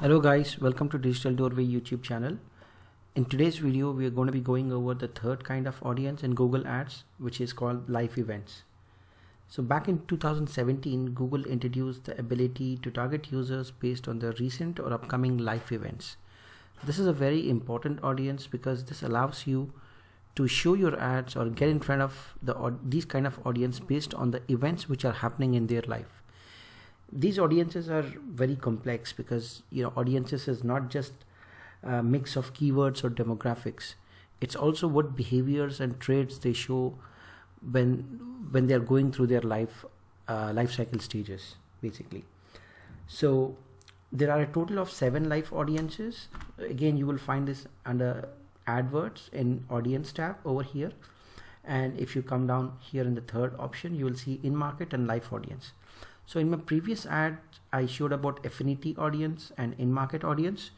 Hello guys, welcome to Digital Doorway YouTube channel. In today's video, we are going to be going over the third kind of audience in Google Ads, which is called live events. So back in 2017, Google introduced the ability to target users based on their recent or upcoming live events. This is a very important audience because this allows you to show your ads or get in front of these kind of audience based on the events which are happening in their life. These audiences are very complex because audiences is not just a mix of keywords or demographics. It's also what behaviors and traits they show when they are going through their life cycle stages, basically. So there are a total of 7 live audiences. Again, you will find this under adverts in audience tab over here, and if you come down here in the third option, you will see in market and live audience. So in my previous ad, I showed about affinity audience and in-market audience.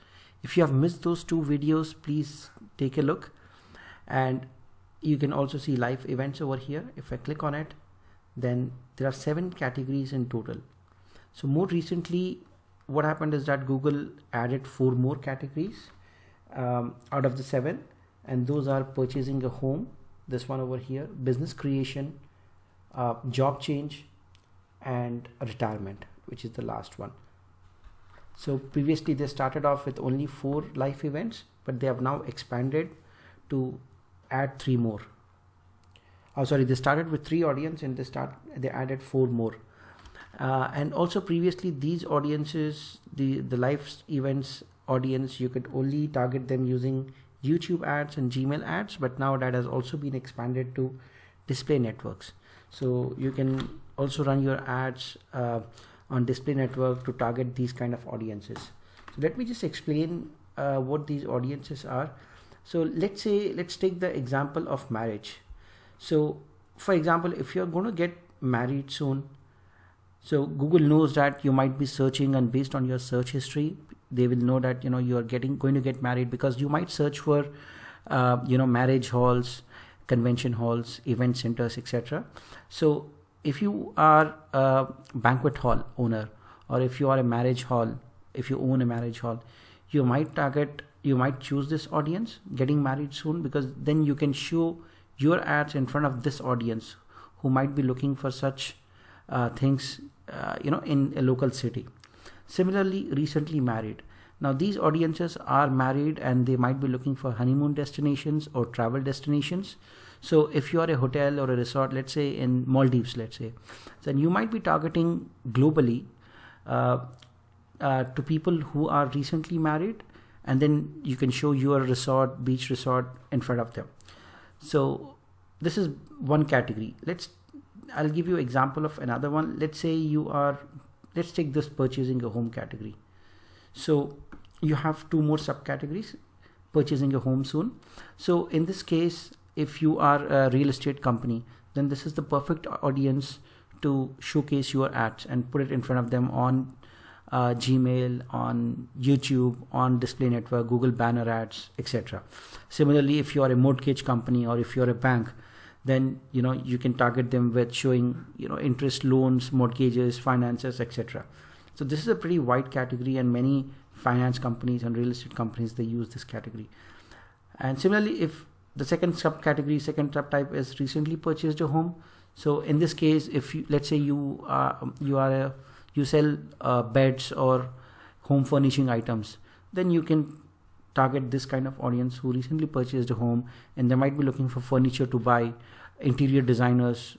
If you have missed those 2 videos, please take a look. And you can also see live events over here. If I click on it, then there are 7 categories in total. So more recently, what happened is that Google added 4 more categories out of the 7. And those are purchasing a home, this one over here, business creation, job change, and retirement, which is the last one. So previously they started off with only 4 live events, but they have now expanded to add 3 more. They started with 3 audience and they added 4 more. And also previously these audiences, the live events audience, you could only target them using YouTube ads and Gmail ads, but now that has also been expanded to display networks. So you can also run your ads on display network to target these kind of audiences. So let me just explain what these audiences are. So let's take the example of marriage. So for example, if you're going to get married soon, so Google knows that you might be searching, and based on your search history, they will know that you are going to get married, because you might search for marriage halls, convention halls, event centers, etc. So if you are a banquet hall owner, or if you are a marriage hall, if you own a marriage hall, you might choose this audience getting married soon, because then you can show your ads in front of this audience who might be looking for such things in a local city. Similarly, recently married. Now these audiences are married and they might be looking for honeymoon destinations or travel destinations. So if you are a hotel or a resort, let's say in Maldives, then you might be targeting globally to people who are recently married, and then you can show your beach resort in front of them. So this is one category. I'll give you an example of another one. Let's take this purchasing a home category. So you have 2 more subcategories, purchasing a home soon. So in this case, if you are a real estate company, then this is the perfect audience to showcase your ads and put it in front of them on Gmail, on YouTube, on display network, Google banner ads, etc. Similarly, if you are a mortgage company or if you are a bank, then you can target them with showing interest, loans, mortgages, finances, etc. So this is a pretty wide category, and many finance companies and real estate companies, they use this category. And similarly, if the second subtype is recently purchased a home. So in this case, if let's say you sell beds or home furnishing items, then you can target this kind of audience who recently purchased a home, and they might be looking for furniture to buy. Interior designers,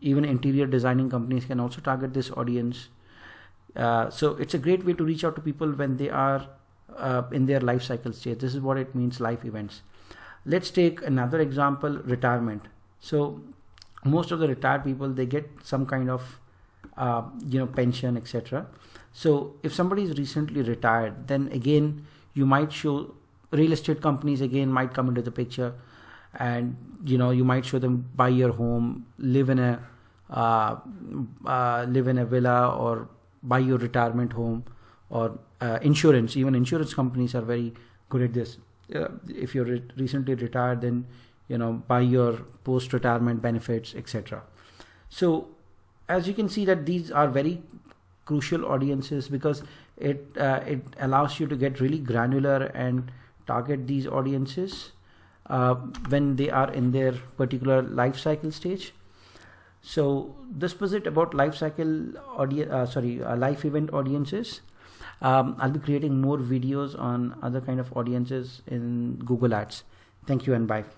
even interior designing companies can also target this audience. So it's a great way to reach out to people when they are in their life cycle stage. This is what it means, live events. Let's take another example, retirement. So most of the retired people, they get some kind of pension, etc. So if somebody is recently retired, then again you might show real estate companies again might come into the picture, and you might show them buy your home, live in a villa, or buy your retirement home, or insurance. Even insurance companies are very good at this. If you're recently retired, then buy your post-retirement benefits, etc. So as you can see that these are very crucial audiences, because It allows you to get really granular and target these audiences when they are in their particular life cycle stage. So this was it about life event audiences. I'll be creating more videos on other kind of audiences in Google Ads. Thank you and bye.